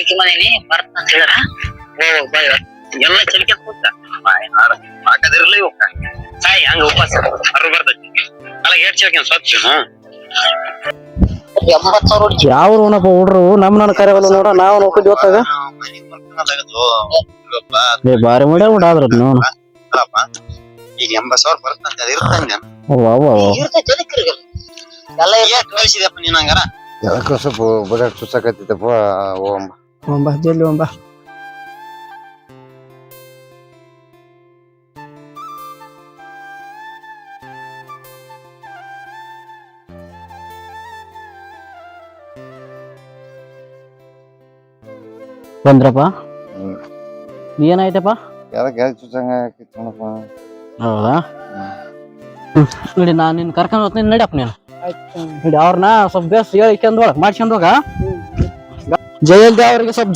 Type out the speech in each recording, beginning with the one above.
ಪ್ರೀತಿ ಮನೇನಿ ಬರ್ತ ಅಂತ ಹೇಳಿರ ಎಲ್ಲ ಚಲಿಕೆ ಕೂತ ಹಾಕದಿರ್ಲಿ ಸಾಯಿ ಹಂಗ ಉಪವಾಸ ಅವ್ರು ಬರ್ತೈತಿ ಅಲ್ಲ ಏಟ್ ಚಲ್ಕೆ ಸ್ವಚ್ಛ ಯಾವ ಉಣಪ್ಪ ಹುಡ್ರು ನನ್ನ ಕರೆವಲ್ಲ ನೋಡ ನಾವು ನೋಡಿದ್ವಿ ಹೊತ್ತಾಗ ಬಾರಿ ಮಾಡ್ಯಾರ ಬಿಡ ಆದ್ರ ನೋಡು ಈಗ 80,000 ಬರ್ತಂತೆ ಅದು ಇರ್ತಂಗ ಎಲ್ಲ ಕಳಿಸಿದಪ್ಪ ನೀನ್ ಹಂಗಾರ ಯಾಕ ಸ್ವಲ್ಪ ಬಡ ಚುಚ್ಚಾಕತ್ತಿತ್ತಪ್ಪ ಓಂಬ ಜಲ್ದಿ ಓಂಬ ಬಂದ್ರಪ್ಪ ಏನಾಯ್ತಪ್ಪ ಯಾಕೆ ಚುಚ್ಚಂಗ ನೋಡಪ್ಪ ಹೌದಾ ನೋಡಿ ನಾನು ನಿನ್ ಕರ್ಕೊಂಡು ಹೋಗ್ತೀನಿ ನಡಿಯಪ್ಪ ನೀನು ನೋಡಿ ಅವ್ರನ್ನ ಸ್ವಲ್ಪ ಬೇಸ್ ಹೇಳಿಕೊಂಡ್ ಒಳಗ್ ಮಾಡ್ಸ್ಕೊಂಡೋಗ ಜಯಂತಿ ಅವ್ರಿಗೆ ಸ್ವಲ್ಪ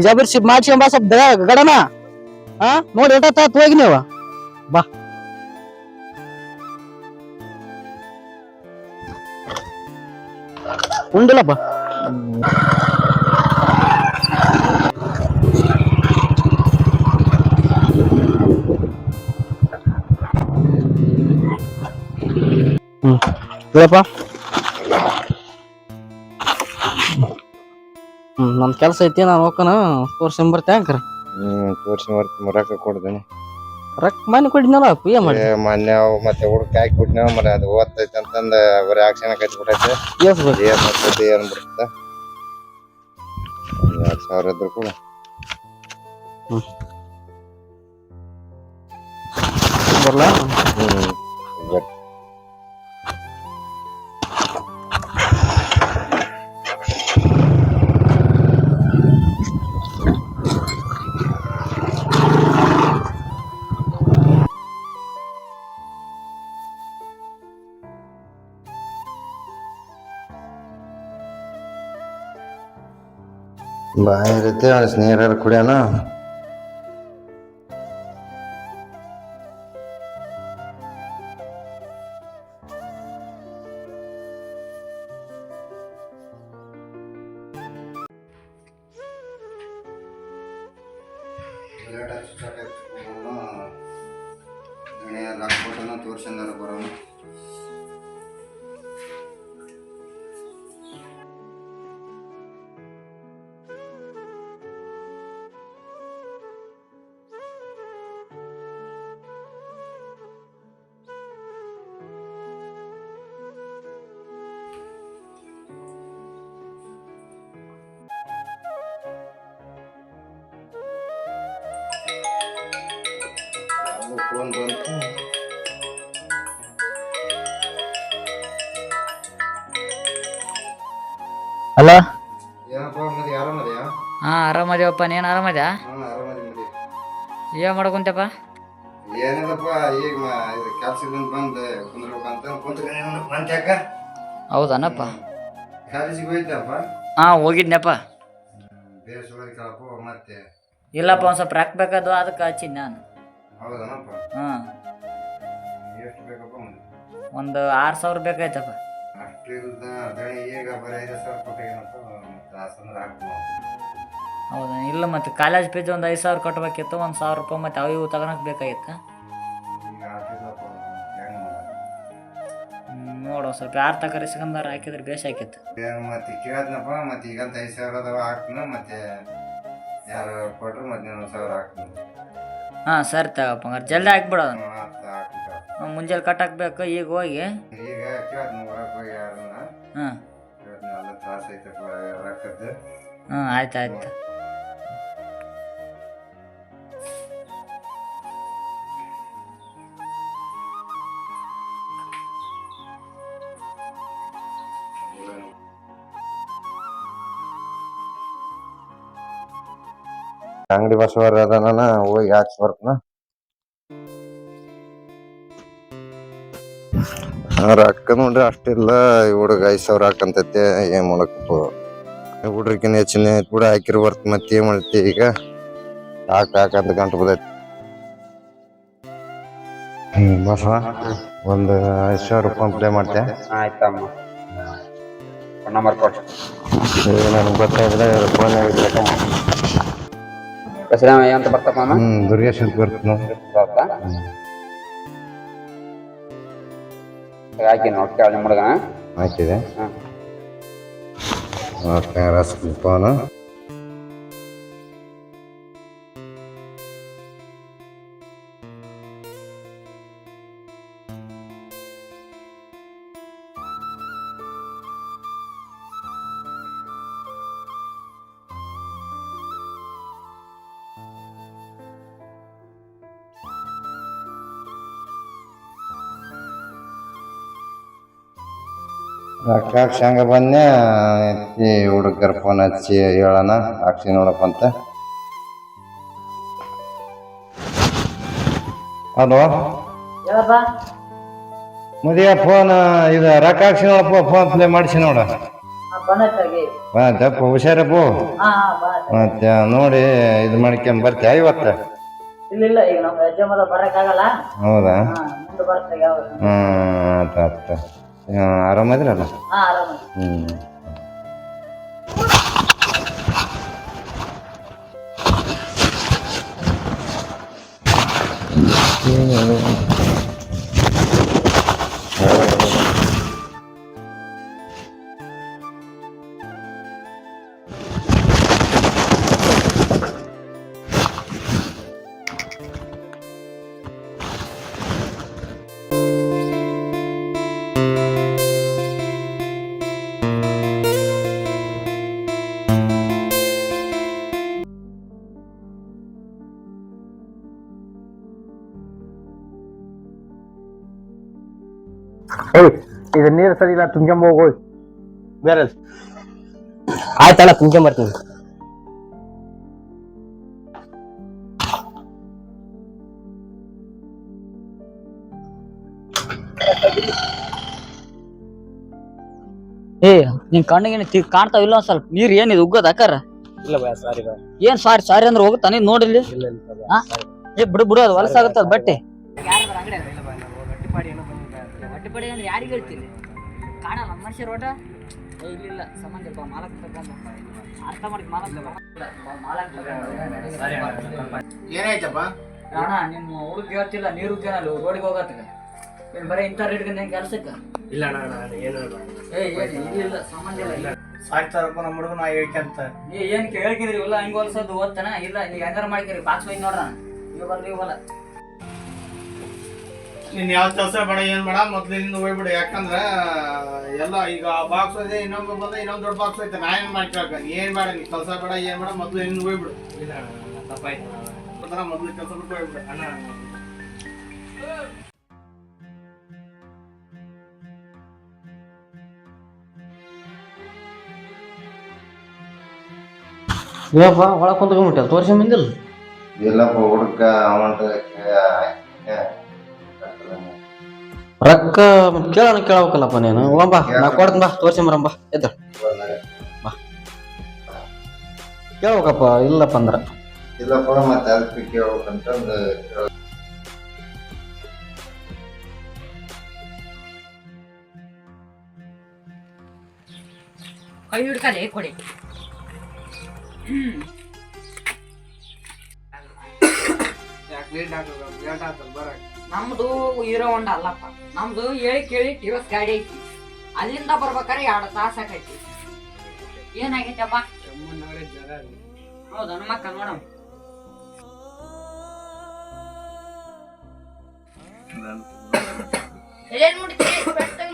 ಜಬರ್ಸಿ ಮಾಡ್ಸ್ಕೊಂಬ ಸ್ವಲ್ಪ ಗಡನ ನೋಡಿ ಎಷ್ಟ ಹೋಗಿ ನೀವು ಬಾ ಉಂಡಿಲ್ಲಪ್ಪ ಹೇಳಪ್ಪ ನನ್ ಕೆಲ್ಸ ಐತಿ ನಾನು ಹೋಗ್ಕನ ತೋರ್ಸ್ಕೊಂಬರ್ತೆ ಅಂಕ್ರ ತೋರ್ಸಿ ರೊಕ್ಕ ಕೊಡ್ತೇನೆ ರೊಕ್ಕ ಮನೆ ಕೊಟ್ಟಿದ್ನಲ್ಲ ಏನ್ ಮಾಡಿ ಮೊನ್ನೆ ಮತ್ತೆ ಹುಡುಕ ಹಾಕಿ ಕೊಟ್ಟಿನ ಮರ ಅದು ಓದ್ತೈತಿ ಅಂತಂದ ಬರೀ ಆಕ್ಷನ್ ಕಟ್ಟಿ ಬಿಟ್ಟೈತೆ ಏನ್ ಬರ್ತೈತಿ ಏನ್ ಬಿಡುತ್ತ 2,000 ಇದ್ರು ಕೂಡ ಬರ್ಲಾ ಬಾಯಿರುತ್ತೆ ನೀರಾರು ಕುಡಿಯೋಣ ತೋರ್ಸಂದಾರ ಬರೋಣ ಫೋನ್ ಬಂತು ಹಲೋ ಏನಪ್ಪ ಮದಿ ಆರಾಮದ್ಯಾ ಆರಾಮದೇವಪ್ಪ ನೀನು ಆರಾಮದ್ಯಾ ಆರಾಮದಿ ಮದಿ ಏನು ಮಾಡ್ಕೊಂತಪ್ಪ ಏನಿಲ್ಲಪ್ಪ ಈಗ ಕೆಲ್ಸದಿಂದ ಬಂದು ಕುಂದ್ರಬೇಕಂತ ಕುಂತ್ಯಾಕ ಹೌದನಪ್ಪ ಕಾಲೇಜಿಗೆ ಹೋಯ್ತಪ್ಪ ಹೋಗಿದ್ನಪ್ಪ ಬೇಸಪ್ಪ ಮತ್ತೆ ಇಲ್ಲಪ್ಪ ಒಂದು ಸ್ವಲ್ಪ ರೊಕ್ಕ ಬೇಕಾದು ಅದಕ್ಕೆ ಹಚ್ಚಿದ್ ನಾನು ಹೌದನಪ್ಪ ಎಷ್ಟು ಬೇಕಪ್ಪ ಒಂದು 6,000 ಬೇಕಾಯ್ತಪ್ಪ ಅಷ್ಟು ಇಲ್ದ ಈಗ ಬರೀ 5,000 ಕೊಟ್ಟಿಗೇನಪ್ಪ ಮತ್ತೆ ಹಾಕ್ತೀವಿ ಹೌದಾ ಇಲ್ಲ ಮತ್ತೆ ಕಾಲೇಜ್ ಫೀಸ್ ಒಂದು 5,000 ಕಟ್ಟಬೇಕಿತ್ತು, 1,000 ರೂಪಾಯಿ ಮತ್ತೆ ಅವು ಇವು ತಗೊಳಕ್ ಬೇಕಾಗಿತ್ತು. ನೋಡು ಸ್ವಲ್ಪ ಯಾರು ತಕರಿ ಸಿಗಂದಾರ ಹಾಕಿದ್ರೆ ಬೇಸ್ ಹಾಕಿತ್ತು. ಮತ್ತೆ ಕೇಳದ್ನಪ್ಪ, ಮತ್ತೆ ಈಗಂತ 5,000 ಅದಾವ ಹಾಕ್ತೀನಿ, ಮತ್ತೆ ಯಾರು ಕೊಟ್ರು ಮತ್ತೆ 1,000 ಹಾಕ್ತೀನಿ. ಸರಿ ತಗಪ್ಪ, ಹಂಗಾರೆ ಜಲ್ದಿ ಹಾಕ್ಬಿಡೋದು. ಮುಂಜಾನೆ ಕಟ್ಟಾಕ್ಬೇಕು. ಈಗ ಹೋಗಿ ಈಗ ಕೇಳದ್ ಹೋಗಿ ಯಾರನ್ನ ಎಲ್ಲ ತ್ರಾಸ ಐತಪ್ಪ ರೊಕ್ಕದ್ದು. ಆಯ್ತಾಯ್ತು. ಅಂಗಡಿ ಬಸವರ ಅದಾನ, ಹೋಗಿ ಹಾಕ್ಸಿ ಬರ್ತನ. ರೊಕ್ಕ ನೋಡ್ರಿ ಅಷ್ಟಿಲ್ಲ, ಹುಡುಗ 5,000 ಹಾಕಂತೈತೆ. ಏನ್ ಮಾಡಕಪ್ಪ, ಹುಡ್ರಿಕಿನ ಹೆಚ್ಚಿನ ಕೂಡ ಹಾಕಿರ್ ಬರ್ತ. ಮತ್ತೆ ಏನ್ ಮಾಡ್ತಿ ಈಗ, ಹಾಕಂತ ಗಂಟು ಬದೈತಿ. ಬಸವ ಒಂದು 5,000 ರೂಪಾಯಿ ಪ್ಲೇ ಮಾಡ್ತೆ. ಆಯ್ತಮ್ಮ, ನಂಬರ್ ಕೊಟ್ಟು. ನನಗೆ ಗೊತ್ತಾದ್ರೆ ಫೋನ್ ಬಸರಾಮಯ್ಯ ಅಂತ ಬರ್ತಪ್ಪ ಅಮ್ಮ. ದುರ್ಗೇಶ್ ಅಂತ ಬರ್ತೀನಿ ಬರ್ತಾ ಹಾಕಿ ನೋಡಿ ಕೇಳಿ ನಿಮ್ಮ ಹುಡುಗನ. ಹಾಕಿದೆ. ಹಾಂ ಓಕೆ ರಸ್ ಫೋನು. ರೊಕ್ಕ ಹಂಗ ಬಂದೆ ಹುಡುಗರ ಫೋನ್ ಹಚ್ಚಿ ಹೇಳೋಣ ಹಾಕ್ಸಿ ನೋಡಪ್ಪ ಅಂತ. ಹಲೋ ಮದುವೆ ಫೋನ್ ಇದು ರೊಕ್ಕ ಹಾಕ್ಸಿ ನೋಡಪ್ಪ, ಫೋನ್ ಪ್ಲೇ ಮಾಡಿಸಿ ನೋಡ. ತಪ್ಪ ಹುಷಾರಪ್ಪ. ಮತ್ತೆ ನೋಡಿ ಇದು ಮಾಡ್ಕೊಂಡ್ ಬರ್ತೀಯ ಇವತ್ತು? ಇಲ್ಲ ಈಗ ನಮ್ಮ ಯಜಮಾನ ಬರಕ್ಕಾಗಲ್ಲ. ಹೌದಾ? ಮುಂದೆ ಬರ್ತೀವಿ ಆತ ಆರಾಮದಿರಲ್ಲ? ಆರಾಮ. ಇದು ನೀರು ಸರಿ ಇಲ್ಲ, ತುಂಬ್ಕೊಂಡ್ ಹೋಗು ಬೇರೆ. ಆಯ್ತಣ್ಣ ತುಂಬ್ಕೊಂಬರ್ತೀನಿ. ಏ ನಿನ್ ಕಣ್ಣಿಗೆ ಕಾಣ್ತಾವಿಲ್ಲ ಒಂದ್ ಸ್ವಲ್ಪ ನೀರ್ ಏನಿದೆ ಉಗ್ಗದ ಅಕ್ಕಾರ? ಇಲ್ಲ ಬಾ, ಸಾರಿ ಬಾ. ಏನ್ ಸಾರಿ ಸಾರಿ ಅಂದ್ರೆ ಹೋಗುತ್ತಾ ನೀನ್ ನೋಡಿಲ್ಲಿ? ಏ ಬಿಡು ಬಿಡು, ಅದು ಹೊಲಸಾಗತ್ತದ ಬಟ್ಟೆ. ಹೊಟ್ಟೆಪಡಿ ಅಂದ್ರೆ ಯಾರಿಗೆ ಹೇಳ್ತೀನಿ? ಕಾಣಲ್ಲ ಮನುಷ್ಯರ ಓಟ ಇಲ್ಲ ಸಂಬಂಧ ಇಲ್ಲ. ಮಾಲಕ್ ಅರ್ಥ ಮಾಡಿ ಏನಾಯ್ತಪ್ಪ? ಅಣ್ಣ ನಿಮ್ಮ ಹುಡುಗ ಹೇಳ್ತಿಲ್ಲ, ನೀರು ಉಗ್ಗೇನಲ್ಲ ರೋಡಿಗೆ ಹೋಗತ್ತ. ಏನ್ ಬರೀ ಇಂಥ ರೇಟ್ ಕೆಲ್ಸಕ್ಕ? ಇಲ್ಲ ಏನು ಇಲ್ಲ ಸಂಬಂಧ ಇಲ್ಲ. ಸಾಕ್ತಾರಪ್ಪ ನಮ್ಮ ಹುಡುಗ, ನಾ ಹೇಳ್ಕಂತ. ಏನ್ ಕೇಳ್ಕಿದ್ರಿ ಇಲ್ಲ ಹಿಂಗ ಹೊಲ್ಸೋದು ಓದ್ತಾನ? ಇಲ್ಲ ನೀವು ಹೆಂಗಾರ ಮಾಡ್ಕೇರಿ, ಬಾಕ್ಸ್ ಹೋಗಿ ನೋಡ್ರ ನೀವು ಬಲ್ಲ ನೀವು ಬಲ್ಲ. ನೀನ್ ಯಾವ ಕೆಲಸ ಬೇಡ ಏನ್ ಬೇಡ, ಮೊದ್ಲಿಂದ ಹೋಗ್ಬಿಡು. ಯಾಕಂದ್ರ ಎಲ್ಲ ಈಗ ಬಾಕ್ಸ್ ಇದೆ, ಇನ್ನೊಂದು ಬಂದ ಇನ್ನೊಂದ್ ದೊಡ್ಡ ಬಾಕ್ಸ್ ಐತೆ. ನಾ ಏನ್ ಮಾಡ್ಕೊಳಕ? ಏನ್ ಬೇಡ, ನೀ ಕೆಲಸ ಬೇಡ ಏನ್ ಬೇಡ, ಮೊದ್ಲಿಂದ ಹೋಗ್ಬಿಡು. ಮೊದ್ಲು ಕೆಲಸ ಬಿಟ್ಟು ಹೋಗ್ಬಿಡು ಅಣ್ಣ. ಇವಪ್ಪ ಒಳಗೆ ಕುಂತ್ಕೊಂಡ್ಬಿಟ್ಟೆ, ತೋರಿಸಿ ಬಂದಿಲ್ಲ. ಇಲ್ಲಪ್ಪ ಹುಡುಗ ಅಮೌಂಟ್ ರೊಕ್ಕ ಕೇಳೋಣ ಕೇಳ್ಬೇಕಲ್ಲಪ್ಪ ನೀನು. ಹೋಗಂಬಾ, ನಾ ಕೊಡ್ತೀನಿ ಬಾ, ತೋರ್ಸಿಂಬರಂ ಬಾ. ಎದ್ದ ಬಾ, ಕೇಳ್ಬೇಕಪ್ಪ. ಇಲ್ಲಪ್ಪ ಅಂದ್ರ ಇಲ್ಲಪ್ಪ ಮತ್ತೆ ಅದಕ್ಕೆ ಕೇಳ್ಬೇಕಂತಂದು ಕೈ ಹಿಡ್ಕಲೆ ಕೊಡಿ. ನಮ್ದು ಹೀರೋ ಹೊಂಡ ಅಲ್ಲಪ್ಪ, ನಮ್ದು ಹೇಳಿ ಕೇಳಿ ಟಿವಸ್ ಗಾಡಿ ಐತಿ. ಅಲ್ಲಿಂದ ಬರ್ಬೇಕಾರೆ 2 ತಾಸ ಆಕೈತಿ. ಏನಾಗೈತಪ್ಪ? ಹೌದಾ? ನಮ್ಮ ಅಕ್ಕ ನೋಡಮ್.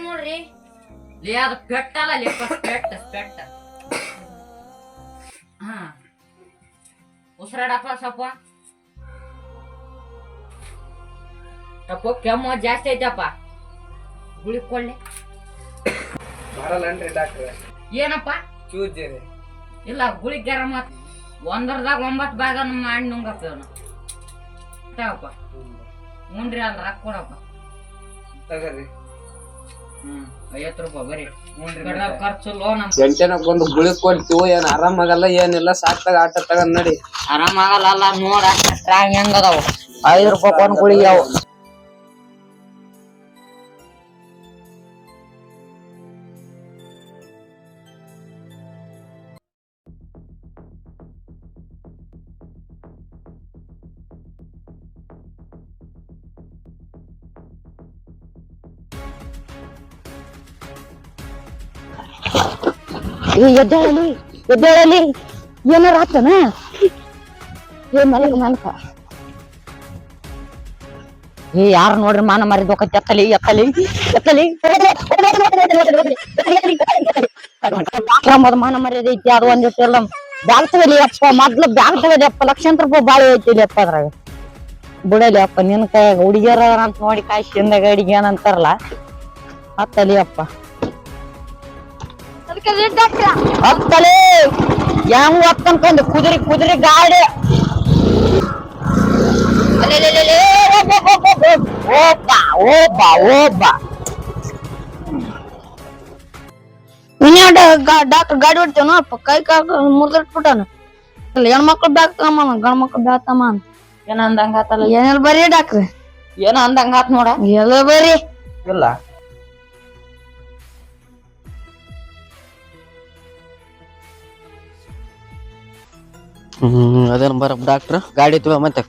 ನೋಡ್ರಿ, ಅದು ಪೆಟ್ಟಲ್ಲ, ಪೆಟ್ಟ. ಹಾ, ಉಸಿರಾಡಪ್ಪ ಸ್ವಲ್ಪ. ತಪ್ಪು ಕೆಮ್ಮು ಜಾಸ್ತಿ ಐತಪ್ಪ, ಗುಳಿ ಕೊಳ್ಳಿ. ಬರಲ್ಲನ್ರಿ ಡಾಕ್ಟ್ರೆ? ಏನಪ್ಪ ಚೂಜೇರಿ ಇಲ್ಲ, ಗುಳಿ ಗರಂ 1ದಾಗ 9 ಭಾಗ ಮಾಡಿ ನುಂಗಪ್ಪ. ಮುಂಡ್ರಿ ಅಲ್ಲ ರೊಕ್ಕ ಕೊಡಪ್ಪ. ತಗರಿ 50 ರೂಪಾಯಿ ಬರೀ ಖರ್ಚು ಲೋನ್. ಟೆನ್ಷನ್ ಬಂದು ಗುಳಿ ಕೊಡ್ತೀವೋ ಏನ್ ಆರಾಮಾಗಲ್ಲ, ಏನಿಲ್ಲ. ಸಾಕ್ತಾಗ ಆಟ ತಗೊಂಡ್ ನಡಿ. ಆರಾಮಾಗಲ್ಲ ನೋಡ ಸ್ಟ್ರಾಂಗ್ ಹೆಂಗದಾವ. 5 ರೂಪಾಯಿ ಒಂದ್ ಗುಳಿ ಯಾವ. ಎದ್ದೇಳಲಿ ಏನಾರ ಆತನ ಮಲಕ ಯಾರು ನೋಡ್ರಿ ಮಾನ ಮಾರಿದ ಎತ್ತಲಿ ಎತ್ತಲಿ ಎತ್ತಲಿ ಮಾನ ಮರ್ಯಾದೆ ಐತಿ ಅದು ಒಂದಿಟ್ಟೆಲ್ಲ ಬ್ಯಾಗ್ ತಗಲಿ ಅಪ್ಪ ಮೊದ್ಲು ಬ್ಯಾಗ್ ತಗಲಿ ಅಪ್ಪ ಲಕ್ಷಾಂತರ ರೂಪಾಯಿ ಬಾಳೆ ಐತಿಲಿ ಅಪ್ಪ ಅದ್ರಾಗ ಬಿಡಲಿ ಅಪ್ಪ ನಿನ್ ಕೈ ಹುಡುಗಿಯರ ಅಂತ ನೋಡಿ ಕಾಯ್ಸಿ ಹಿಂದಾಗ ಅಡಿಗೆ ಏನಂತಾರಲ್ಲ ಹತ್ತಲಿ ಅಪ್ಪ ಹತ್ತಲಿ ಯಾವ ಹತ್ತನ್ಕೊಂಡು ಕುದುರೆ ಕುದುರೆ ಗಾಡಿ ಡಾಕ್ಟರ್ ಗಾಡಿ ಹೊಡ್ತೇವ ಅಪ್ಪ ಕೈ ಕಾಕ ಮುರ್ದಿಟ್ಬಿಟ್ಟಾನ ಹೆಣ್ಮಕ್ಳು ಬ್ಯಾಗ್ ತಗೊಂಬ ಗಂಡ ಮಕ್ಳು ಬ್ಯಾಗ್ ತಮ್ಮ ಅಂತ ಏನ ಅಂದಂಗ ಆತಲ್ಲ ಏನೆಲ್ಲ ಬರೀ ಡಾಕ್ಟ್ರಿ ಏನ ಅಂದಂಗ ಆತ್ ನೋಡ ಎಲ್ಲ ಬರೀ ಇಲ್ಲ ಅದೇನ್ ಬರ ಡಾಕ್ಟರ್ ಗಾಡಿ ತಗೋ ಮತ್ತೆ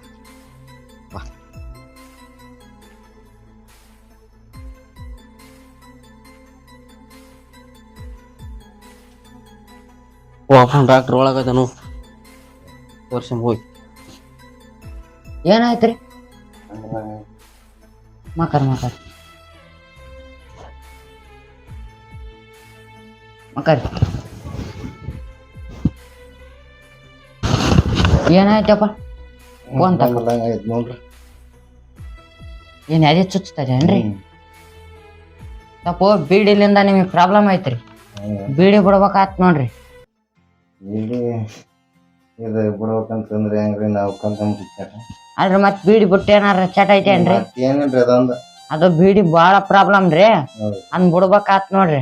ಡಾಕ್ಟರ್ ಒಳಗದನು ವರ್ಷ ಹೋಗಿ ಏನಾಯ್ತ್ರಿ ಮಕರ್ ಮಕರ್ ಮಕರ್ ಏನಾಯ್ತಪ್ಪ ನೋಡ್ರಿ ಏನ್ ಅದೇ ಚುಚ್ತದೇನ್ರಿ ಸ್ವಲ್ಪ ಬೀಡಿಲಿಂದ ನಿಮಗ್ ಪ್ರಾಬ್ಲಮ್ ಐತ್ರಿ ಬೀಡಿ ಬಿಡ್ಬೇಕಾತ್ ನೋಡ್ರಿ ಇಲ್ಲಿ ಇದು ಬಿಡ್ಬೇಕಂತಂದ್ರೆ ಹೆಂಗ್ರಿ ನಾವು ಕಲ್ಕೊಂಡ್ಬಿಟ್ಟಾರ ಅಲ್ರಿ ಮತ್ ಬೀಡಿ ಬಿಟ್ಟು ಏನಾರ ಚಟ ಐತೇನ್ರಿ ಏನೇನ್ರಿ ಅದೊಂದು ಅದು ಬೀಡಿ ಬಾಳ ಪ್ರಾಬ್ಲಮ್ ರೀ ಹೌದು. ಅದ್ ಬಿಡ್ಬೇಕಾತ್ ನೋಡ್ರಿ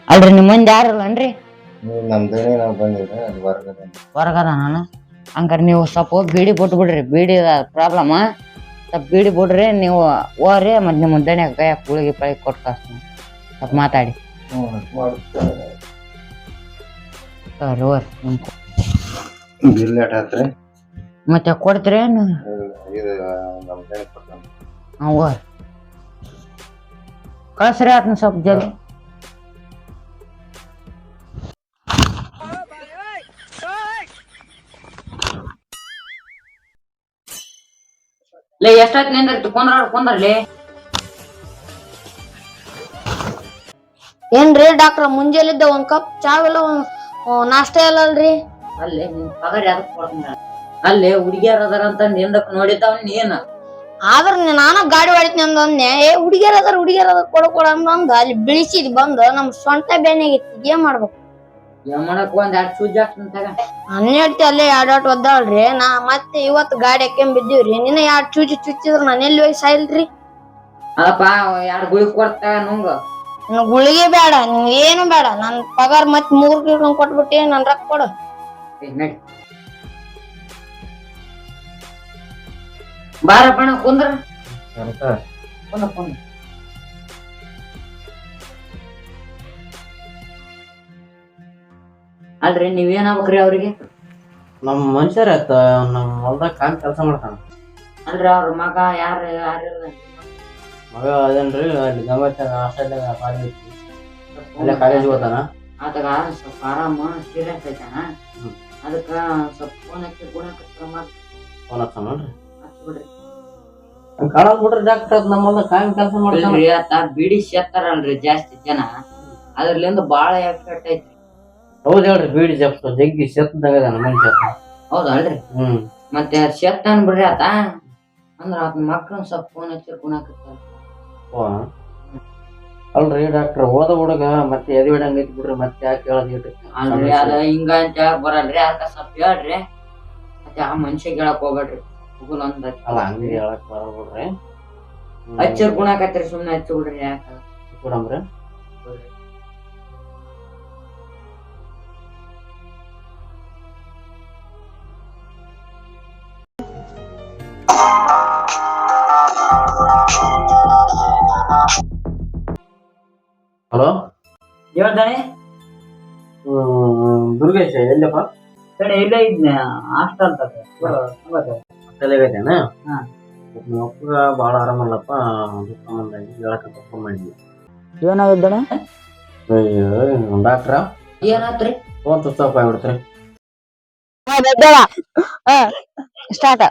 ಅಲ್ರಿ ನಿಮ್ ಮಂದಿ ಯಾರಿಲ್ಲನ್ರಿ ನಮ್ ದಣಿ ನಾವು ಬಂದಿವ್ರಿ ಅದು ಹೊರಗದ ನಾನು ಹಂಗಾರ ನೀವು ಸ್ವಲ್ಪ ಬೀಡಿ ಬಿಟ್ಟು ಬಿಡ್ರಿ ಬೀಡಿ ಪ್ರಾಬ್ಲಮ್ ಸ್ವಲ್ಪ ಬೀಡಿ ಬಿಡ್ರಿ ನೀವು ಹೋಗ್ರಿ ಮತ್ ನಿಮ್ಮ ದಣಿ ಕೈಯಾಗ ಗುಳಿಗೆ ಪಳಿ ಕೊಟ್ಟು ಕಳ್ಸ್ತೀನಿ ಸ್ವಲ್ಪ ಮಾತಾಡಿ ಬಿಲ್ ಆತ್ರಿ ಮತ್ತೆ ಕೊಡ್ತೀರಿ ಇದು ನಮ್ ದಣಿ ಕೊಡ್ತಾನ ಹೋಗ್ರಿ ಕಳ್ಸ್ರಿ ಆತ್ನ ಸ್ವಲ್ಪ ಜಲ್ದಿ ಲೇ ಎಷ್ಟಾಯ್ತು ನಿಂದಿರ್ತು ಕುಂದ್ರಲಿ ಏನ್ರಿ ಡಾಕ್ಟ್ರ ಮುಂಜಾಲಿದ್ದ ಒಂದ್ ಕಪ್ ಚಾವೆಲ್ಲ ನಾಷ್ಟ ಇಲ್ಲಲ್ರಿ ಅಲ್ಲಿ ನಿನ್ ಪಗಾರ ಯಾವ್ದಕ್ ಕೊಡ್ತೀನಿ ಅಲ್ಲಿ ಹುಡುಗಿಯರ್ ಅದಾರ ಅಂತ ನಿಂದಕ್ ನೋಡಿದ್ದಾವ ನೀನ್ ಆದ್ರ ನಾನ ಗಾಡಿ ಹೊಡಿತೀನಿ ಅಂದೆ ಹುಡುಗಿಯರ್ ಅದಾರ ಕೊಡ ಅಂದ ಅಲ್ಲಿ ಬಿಳಿಸಿದ್ ಬಂದು ನಮ್ ಸ್ವಂತ ಬೆನ್ನಿಗಿತ್ತು ಏನ್ ಮಾಡ್ಬೇಕು ಏನ್ ಮಾಡಕ್ ಒಂದ್ 2 ಸೂಜಿ ಹಾಕ್ತಂತಾಗ ಹನ್ನೆರಡು ಅಲ್ಲೇ 2 ಒದ್ದಾಳ್ರಿ ನಾ ಮತ್ತೆ ಇವತ್ತು ಗಾಡಿ ಹಾಕ್ಕೊಂಡ್ ಬಿದ್ದೀವ್ರಿ ನಿನ್ನ 2 ಚೂಚಿ ಚುಚ್ಚಿದ್ರ ನಾನು ಎಲ್ಲಿ ಹೋಗಿ ಸಾಯಿಲ್ರಿ ಅದಪ್ಪ 2 ಗುಳಿ ಕೊಡ್ತಾಗ ನುಂಗ ಗುಳಿಗೆ ಬೇಡ ನೀವ್ ಏನು ಬೇಡ ನನ್ ಪಗಾರ ಮತ್ 3 ಕಿಲೋ ಕೊಟ್ಬಿಟ್ಟಿ ನನ್ ರೊಕ್ಕ ಕೊಡು ನಡಿ ಬಾರಪ್ಪಣ ಕುಂದ್ರ ಕುಂದ್ರ ಅಲ್ರಿ ನೀವೇನಾಗ್ಬೇಕ್ರಿ ಅವ್ರಿಗೆ ನಮ್ ಮನುಷ್ಯರ ನಮ್ ಹೊಲ್ದಾಗ ಕಾಮ್ ಕೆಲಸ ಮಾಡ್ತಾನ ಅಲ್ರಿ ಅವ್ರ ಮಗ ಯಾರಿಲ್ಲ ಮಗ ಅದೇನ್ರಿ ಅಲ್ಲಿ ಗಮತ ಹಾಸ್ಟೆಲ್ದಾಗ ಅಲ್ಲೇ ಕಾಲೇಜ್ ಹೋತಾನ ಆತಗ ಸ್ವಲ್ಪ ಆರಾಮ ಸೀರಿಯಸ್ ಐತಾನ ಅದಕ್ಕ ಸ್ವಲ್ಪ ಫೋನ್ ಹಚ್ಚಿ ಫೋನ್ ಹಚ್ಚೋಣ್ರಿ ಹಚ್ಬಿಡ್ರಿ ಕಾಣದ್ ಬಿಡ್ರಿ ಡಾಕ್ಟರ್ ಅದ್ ನಮ್ಮ ಹೊಲ್ದಾಗ ಕಾಯಂ ಕೆಲಸ ಮಾಡ್ತಾನ ಆತ ಬಿಡಿ ಸೇತಾರಲ್ರಿ ಜಾಸ್ತಿ ಜನ ಅದ್ರಲಿಂದ ಬಾಳ ಎಫೆಕ್ಟ್ ಐತ್ರಿ ಹೌದ್ ಹೇಳ್ರಿ ಬೀಡಿ ಜಗ್ಗಿ ಸೆತ್ತದಾಗ ಮನುಷ್ಯ ಹೌದಲ್ರಿ ಮತ್ತೆ ಸೇತಾನ್ ಬಿಡ್ರಿ ಆತ ಅಂದ್ರ ಆತನ ಮಕ್ಳನ್ ಸ್ವಲ್ಪ ಫೋನ್ ಹಚ್ಚಿ ಕುಣಾಕತ್ತಾರ ಅಲ್ರಿ ಡಾಕ್ಟರ್ ಓದ ಹುಡುಗ ಮತ್ತೆ ಎದಿ ಹೊಡಂಗ್ ಐತಿ ಬಿಡ್ರಿ ಮತ್ತೆ ಯಾಕೆ ಹೇಳದ್ ಅಲ್ರಿ ಅದ ಹಿಂಗ ಅಂತ ಹೇಳಕ್ ಬರಲ್ರಿ ಅದಕ್ಕ ಸ್ವಲ್ಪ ಹೇಳ್ರಿ ಮತ್ತೆ ಆ ಮನುಷ್ಯಗ್ ಹೇಳಕ್ ಹೋಗ್ಬೇಡ್ರಿ ಹುಗುಲ್ ಅಂದ ಅಲ್ಲ ಹಂಗ ಹೇಳಕ್ ಬರಬಿಡ್ರಿ ಹಚ್ಚರ್ ಕುಣಾಕತ್ರಿ ಸುಮ್ನೆ ಹಚ್ಚಿ ಬಿಡ್ರಿ ಯಾಕ ಕೊಡಂಬ್ರಿ ಹಲೋ ಹೇಳ್ದಾನೆ ದುರ್ಗೇಶ್ ಎಲ್ಲಪ್ಪ ಕಡೆ ಇಲ್ಲೇ ಇದ್ನ ಹಾಸ್ಟೆಲ್ ತಲೆಗೈತೇನ ಹಾ. ನಿಮ್ಮ ಅಪ್ಪಗ ಭಾಳ ಆರಾಮಲ್ಲಪ್ಪ ಅದ್ರ ಸಂಬಂಧಾಗಿ ಹೇಳಕಂತ ಫೋನ್ ಮಾಡಿದ್ವಿ. ಏನಾಗಿದ್ದಣ ಅಯ್ಯೋ ಡಾಕ್ಟ್ರ ಏನಾತ್ರಿ ಫೋನ್ ತುತ್ತಪ್ಪ ಆಗ್ಬಿಡ್ತ್ರಿ. ಸ್ಟಾರ್ಟ್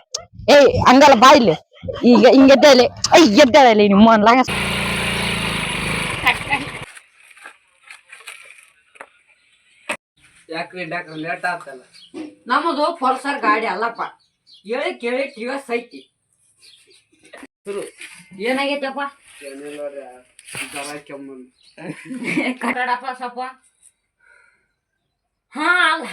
ಏಯ್ ಹಂಗಲ್ಲ ಬಾ ಇಲ್ಲಿ ಈಗ ಹಿಂಗೆದ್ದೇಳಿ ಎದ್ದೇಳಿ ನಿಮ್ಮ ಅನ್ಲಾಗ ಯಾಕ್ರಿ ಡಾಕ್ಟರ್ ಲೇಟ್ ಆತಲ್ಲ ನಮ್ಮದು ಪಲ್ಸರ್ ಗಾಡಿ ಅಲ್ಲಪ್ಪ ಹೇಳಿ ಕೇಳಿ ಟಿವಸ್ ಐತಿ ಏನಾಗೈತಪ್ಪ ಏನಿಲ್ಲ ಜ್ವರ ಕೆಮ್ಮು ಕಟ್ಟಡಪ್ಪ ಸ್ವಲ್ಪ ಹಾ ಅಲ್ಲ